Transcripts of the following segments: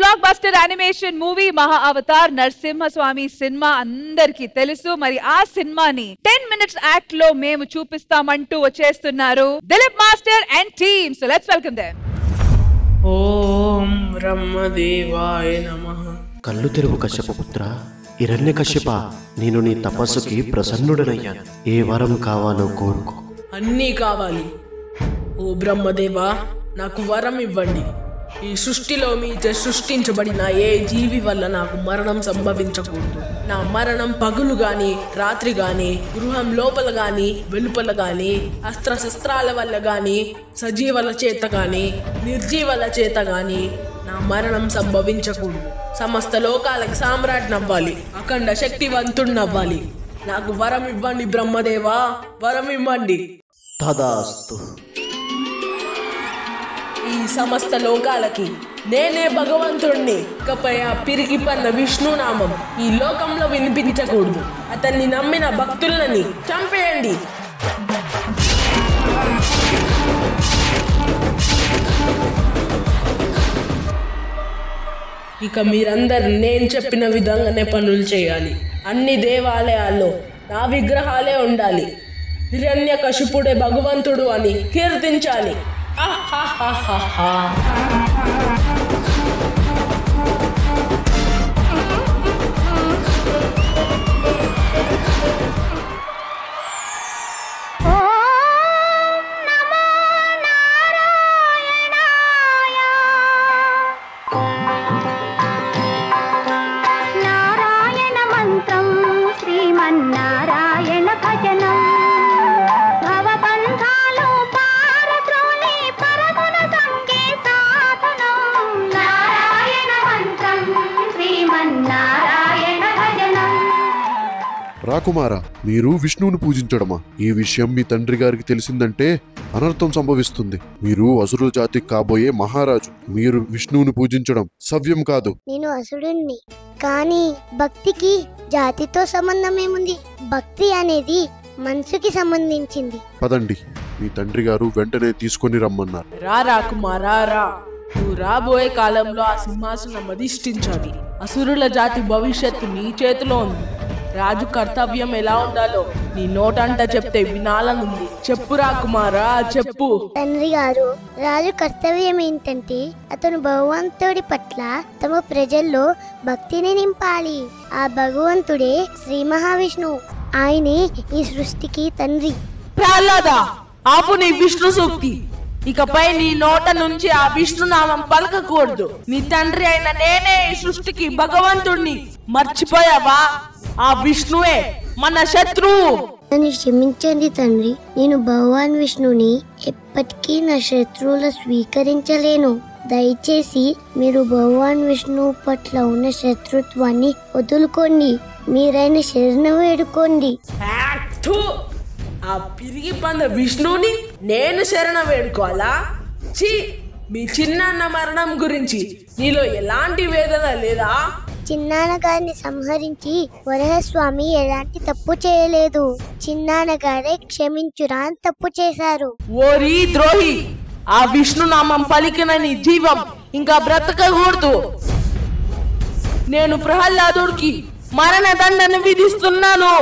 Block buster animation movie మహా Avatar Narasimhaswamy cinema అందరికీ తెలుసు. మరి ఆ సినిమాని 10 minutes యాక్ట్ లో మేము చూపిస్తామంటూ వచ్చేస్తున్నారు Dilip master and team. So let's welcome them. ఓం బ్రహ్మదేవాయ నమః. కళ్ళు తెరువు కశ్యపపుత్ర, హిరణ్యకశ్యప, నేను నీ తపస్సుకి ప్రసన్నుడనయ్యాను. ఏ వరం కావాలో కోరుకో. అన్నీ కావాలి. ఓ బ్రహ్మదేవా, నాకు వరం ఇవ్వండి. ఈ సృష్టిలో మీచే సృష్టించబడిన ఏ జీవి వల్ల నాకు మరణం సంభవించకూడదు. నా మరణం పగులు గాని రాత్రి గాని, గృహం లోపల గాని వెలుపల గాని, అస్త్రశస్త్రాల వల్ల గాని, సజీవుల చేత గాని నిర్జీవుల చేత గాని నా మరణం సంభవించకూడదు. సమస్త లోకాలకు సామ్రాజ్ఞవ్వాలి, అఖండ శక్తివంతుణ్ణవ్వాలి. నాకు వరం ఇవ్వండి బ్రహ్మదేవా, వరం ఇవ్వండి. తదాస్తు. ఈ సమస్త లోకాలకి నేనే భగవంతుణ్ణి. ఇకపై ఆ పిరికి పన్న విష్ణునామం ఈ లోకంలో వినిపించకూడదు. అతన్ని నమ్మిన భక్తులని చంపేయండి. ఇక మీరందరూ నేను చెప్పిన విధంగానే పనులు చేయాలి. అన్ని దేవాలయాల్లో నా విగ్రహాలే ఉండాలి. హిరణ్యకశిపుడే భగవంతుడు అని కీర్తించాలి. నారాయణ మంత్రం శ్రీమన్నారాయణ భజనం భవబంధాలు పారద్రోలి పరగుణ సంగే సాధనం. నారాయణ మంత్రం శ్రీమన్నారాయణ భజనం. రాకుమారా, మీరు విష్ణువుని పూజించడమా? ఈ విషయం మీ తండ్రి గారికి తెలిసిందంటే అనర్థం సంభవిస్తుంది. మీరు అసురుల జాతికి కాబోయే మహారాజు. మీరు విష్ణువుని పూజించడం సవ్యం కాదు. నేను అసురుణ్ణి, కానీ భక్తికి జాతితో సంబంధం ఏముంది? భక్తి అనేది మనసుకి సంబంధించింది. పదండి, మీ తండ్రి గారు వెంటనే తీసుకొని రమ్మన్నారు. రా కుమారా రా. నువ్వు రాబోయే కాలంలో ఆ సింహాసనం అధిష్ఠించాలి. అసురుల జాతి భవిష్యత్తు నీ చేతిలో ఉంది. రాజు కర్తవ్యం ఎలా ఉండాలో నీ నోటంట చెప్తే వినాలనుంది. చెప్పురా కుమారా, చెప్పు. తండ్రి గారు, రాజు కర్తవ్యం ఏంటంటే అతను భగవంతుడి పట్ల తమ ప్రజల్లో భక్తిని నింపాలి. ఆ భగవంతుడే శ్రీ మహావిష్ణువు. ఆయనే ఈ సృష్టికి తండ్రి. ప్రహ్లాద, ఆపు నీ విష్ణు సూక్తి. ఇకపై నీ నోట నుంచి ఆ విష్ణునామం పలకకూడదు. నీ తండ్రి అయిన నేనే ఈ సృష్టికి భగవంతుడిని. మర్చిపోయావా? ఆ విష్ణువే మన శత్రువు. నన్ను క్షమించండి తండ్రి. నేను భగవాన్ విష్ణుని ఎప్పటికీ నా శత్రువులు స్వీకరించలేను. దయచేసి మీరు భగవాన్ విష్ణువు పట్ల ఉన్న శత్రుత్వాన్ని వదులుకోండి. మీరైన శరణు వేడుకోండి. ఆ పిరిగి పంద విష్ణుని నేను శరణ వేడుకోవాలా? ఛీ, మీ చిన్నాన్న మరణం గురించి నీలో ఎలాంటి వేదన లేదా? చిన్నాన్న గారిని సంహరించి వరహస్వామి ఎలాంటి తప్పు చేయలేదు. చిన్నాన్న గారే క్షమించురా అని తప్పు చేశారు. ఓరి ద్రోహి, ఆ విష్ణునామం పలికిన నీ జీవం ఇంకా బ్రతకకూడదు. నేను ప్రహ్లాదుడికి మరణ దండన విధిస్తున్నాను.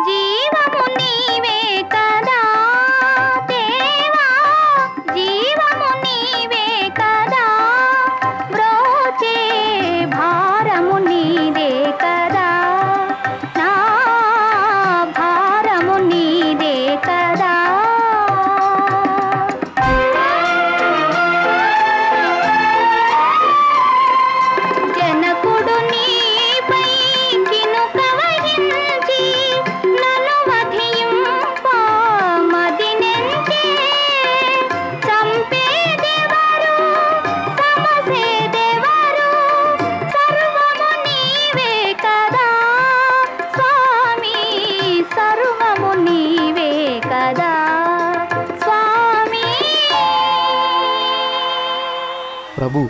జీవము నీవే కదా దేవా, జీవము నీవే కదా, బ్రోచే భారము నీదే కదా, నా భారము నీదే కదా. జనకుడు నీపై కినుక వహించి నన్ను వధింప మదినెంచే, చంపేదెవరు సమసేదెవరు, సర్వము నీవే కదా స్వామి, సర్వము నీవే కదా స్వామి. ప్రభు,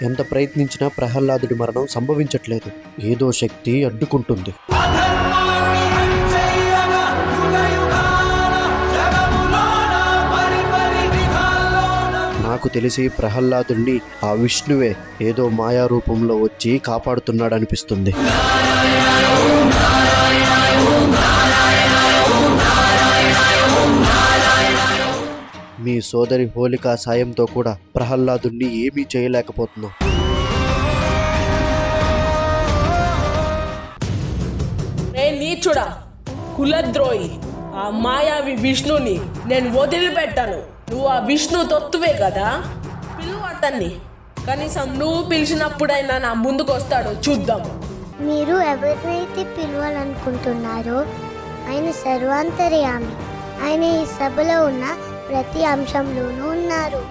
ఎంత ప్రయత్నించినా ప్రహ్లాదుడి మరణం సంభవించట్లేదు. ఏదో శక్తి అడ్డుకుంటుంది. నాకు తెలిసి ప్రహ్లాదుణ్ణి ఆ విష్ణువే ఏదో మాయా రూపంలో వచ్చి కాపాడుతున్నాడనిపిస్తుంది. మీ సోదరి హోలికా సాయంతో కూడా ప్రహ్లాదుణ్ణి ఏమీ చేయలేకపోతున్నాం. నీచుడా, కులద్రోహి, ఆ మాయావి విష్ణుని నేను వదిలిపెట్టాను. నువ్వు ఆ విష్ణు తొత్తువే కదా, పిలువు అతన్ని. కనీసం నువ్వు పిలిచినప్పుడైనా నా ముందుకు వస్తాడు, చూద్దాం. మీరు ఎవరినైతే పిలవాలనుకుంటున్నారో ఆయన సర్వాంతర్యామి. ఆయన ఈ సభలో ఉన్న ప్రతి అంశంలోనూ ఉన్నారు.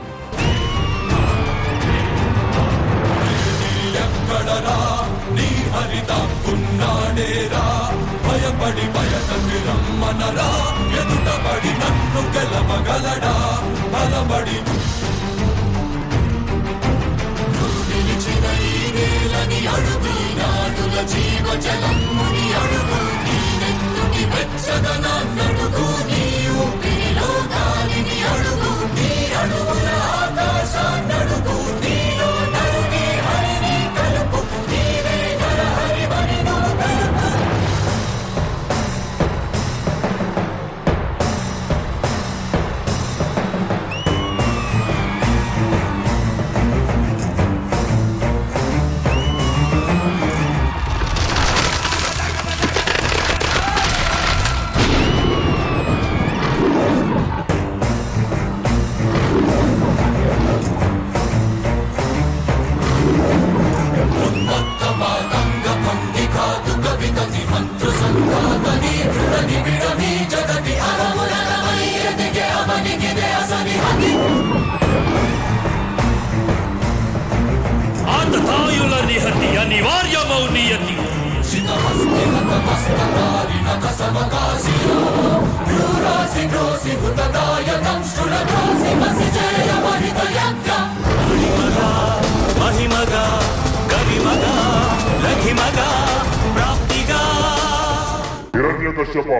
హిరణ్యకశ్యప,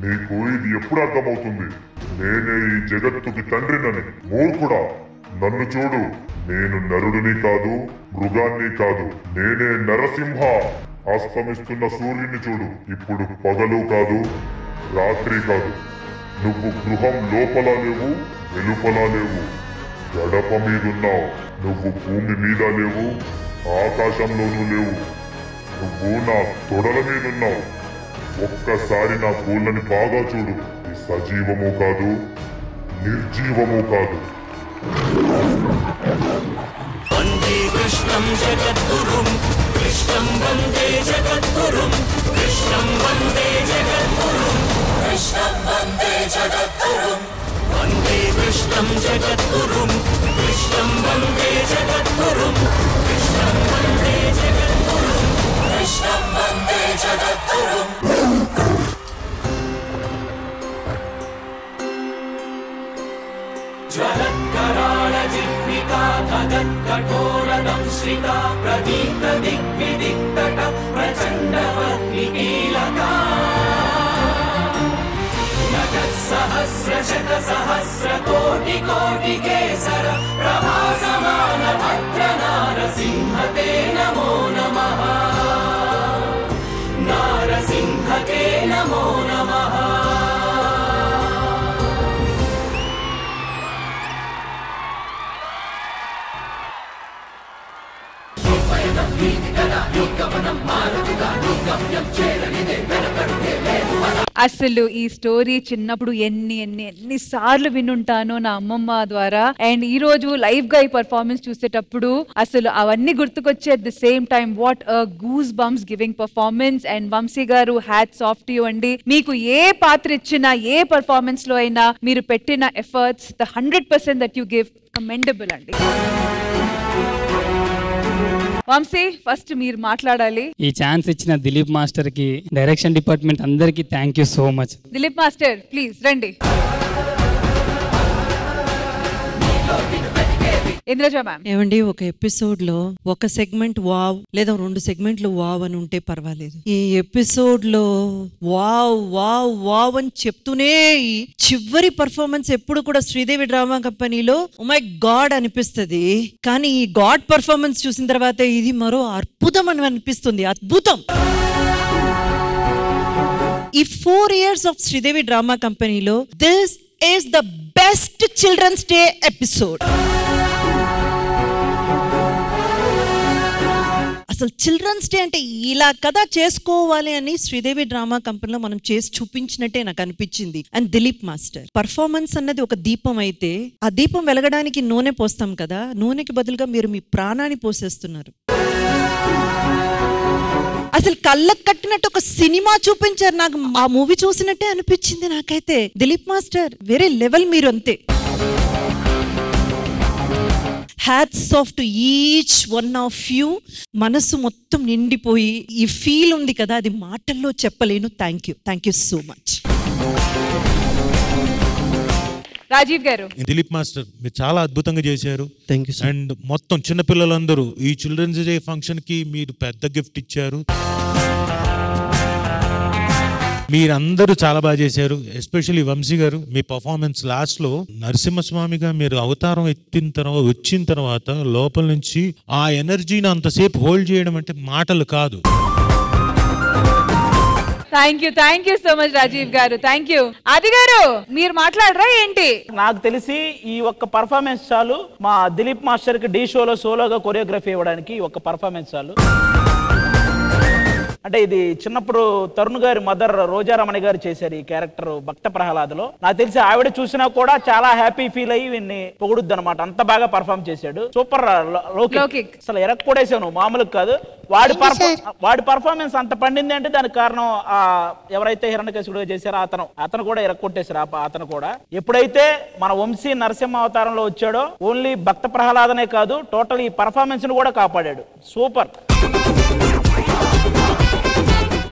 నీకు ఇది ఎప్పుడు అర్థమవుతుంది? నేనే ఈ జగత్తుకి తండ్రినని. మూర్ఖుడా, నన్ను చూడు. నేను నరుడిని కాదు, మృగాన్ని కాదు. నేనే నరసింహ. అస్తమిస్తున్న సూర్యుని చూడు. ఇప్పుడు పగలు కాదు, రాత్రి కాదు. నువ్వు గృహం లోపల లేవు, వెలుపల లేవు. గడప మీదున్నావు. నువ్వు భూమి మీద లేవు, ఆకాశంలోనూ లేవు. నువ్వు నా తొడల మీదున్నావు. ఒక్కసారి నా గోళ్ళని బాగా చూడు. సజీవము కాదు, నిర్జీవము కాదు. వందే కృష్ణం జగద్గురుం, కృష్ణం వందే జగద్గురుం, కృష్ణం వందే జగద్గురుం, కృష్ణం వందే జగద్గురుం, వందే కృష్ణం జగద్గురుం, కృష్ణం వందే జగద్గురుం, కృష్ణం వందే జగద్గురుం, కృష్ణం వందే జగద్గురుం. జ్వలత్కరాళజిహ్వికా తదత్కఠోరదంశ్రితా ప్రదీప్తదిగ్విదిక్తట ప్రచండవద్వికీలకా నగత్సహస్రశతసహస్రకోటికోటికేసర ప్రభాసమాన భద్రనారసింహతే నమో నమః, నారసింహతే నమో నమః. అసలు ఈ స్టోరీ చిన్నప్పుడు ఎన్ని సార్లు వినుంటానో నా అమ్మమ్మ ద్వారా. అండ్ ఈ రోజు లైవ్ గా ఈ పర్ఫార్మెన్స్ చూసేటప్పుడు అసలు అవన్నీ గుర్తుకొచ్చే at the same time what a goose bumps giving performance. And Vamshi garu, hats off to you అండి. మీకు ఏ పాత్ర ఇచ్చినా, ఏ పర్ఫార్మెన్స్ లో అయినా మీరు పెట్టిన efforts, the 100% that you give, commendable అండి. వంశీ, ఫస్ట్ మీరు మాట్లాడాలి. ఈ ఛాన్స్ ఇచ్చిన దిలీప్ మాస్టర్ కి, డైరెక్షన్ డిపార్ట్మెంట్ అందరికి thank you so much. Dilip master please రండి. ఇంద్రజ మ్యామ్. ఏమండి, ఒక ఎపిసోడ్ లో ఒక సెగ్మెంట్ వావ్ లేదా 2 సెగ్మెంట్లు వావ్ అని ఉంటే పర్వాలేదు. ఈ ఎపిసోడ్ లో వావ్ వావ్ వావ్ అని చెప్తూనే చివరి పర్ఫార్మెన్స్ ఎప్పుడు కూడా శ్రీదేవి డ్రామా కంపెనీలో ఓ మై గాడ్ అనిపిస్తుంది. కానీ ఈ గాడ్ పర్ఫార్మెన్స్ చూసిన తర్వాత ఇది మరో అద్భుతం అని అనిపిస్తుంది. అద్భుతం. ఈ 4 years ఆఫ్ శ్రీదేవి డ్రామా కంపెనీలో this is the best children's day episode. అసలు చిల్డ్రన్స్ డే అంటే ఇలా కదా చేసుకోవాలి అని శ్రీదేవి డ్రామా కంపెనీలో మనం చేసి చూపించినట్టే నాకు అనిపించింది. అండ్ దిలీప్ మాస్టర్ పర్ఫార్మెన్స్ అన్నది ఒక దీపం అయితే, ఆ దీపం వెలగడానికి నూనె పోస్తాం కదా, నూనెకి బదులుగా మీరు మీ ప్రాణాన్ని పోసేస్తున్నారు. అసలు కళ్ళకు కట్టినట్టు ఒక సినిమా చూపించారు. నాకు ఆ మూవీ చూసినట్టే అనిపించింది. నాకైతే దిలీప్ మాస్టర్ వేరే లెవెల్. మీరు అంతే. Hats off to each one of you. మనసు మొత్తం నిండిపోయి ఈ ఫీల్ ఉంది కదా, అది మాటల్లో చెప్పలేను. Thank you so much. Rajiv garu. Dileep master మీరు చాలా అద్భుతంగా చేశారు. Thank you. అండ్ మొత్తం చిన్నపిల్లలందరూ ఈ చిల్డ్రన్స్ డే ఫంక్షన్ కి మీరు పెద్ద గిఫ్ట్ ఇచ్చారు. మీరందరూ చాలా బాగా చేశారు. ఎస్పెషల్లీ వంశీ గారు, మీ పర్ఫార్మెన్స్ లాస్ట్ లో నరసింహస్వామిగా మీరు అవతారం వచ్చిన తర్వాత లోపల నుంచి ఆ ఎనర్జీని అంతసేపు హోల్డ్ చేయడం అంటే మాటలు కాదు. Thank you so much Rajiv గారు. Thank you. ఆది గారు మీరు మాట్లాడరా ఏంటి? నాకు తెలిసి ఈ ఒక్క పర్ఫార్మెన్స్ చాలు మా దిలీప్ మాస్టర్ కి డి షోలో సోలోగా కొరియోగ్రఫీ ఇవ్వడానికి. ఒక్క పర్ఫార్మెన్స్ చాలు. అంటే ఇది చిన్నప్పుడు తరుణ్ గారి మదర్ రోజారమణి గారు చేశారు ఈ క్యారెక్టర్ భక్త ప్రహ్లాదలో. నాకు తెలిసి ఆవిడ చూసినా కూడా చాలా హ్యాపీ ఫీల్ అయ్యి వీన్ని పొగుడుద్ది అనమాట. అంత బాగా పర్ఫామ్ చేశాడు. సూపర్ లౌకిక్. అసలు ఎరక్కొడేసాను, మామూలుగా కాదు. వాడి పర్ఫార్మెన్స్ అంత పండింది అంటే దానికి కారణం ఎవరైతే హిరణ్యకశిపుడుగా చేశారో అతను కూడా ఎరక్కొట్టేశారు. అతను కూడా ఎప్పుడైతే మన వంశీ నరసింహ అవతారంలో వచ్చాడో ఓన్లీ భక్త ప్రహ్లాదనే కాదు, టోటల్ ఈ పర్ఫార్మెన్స్ ను కూడా కాపాడాడు. సూపర్.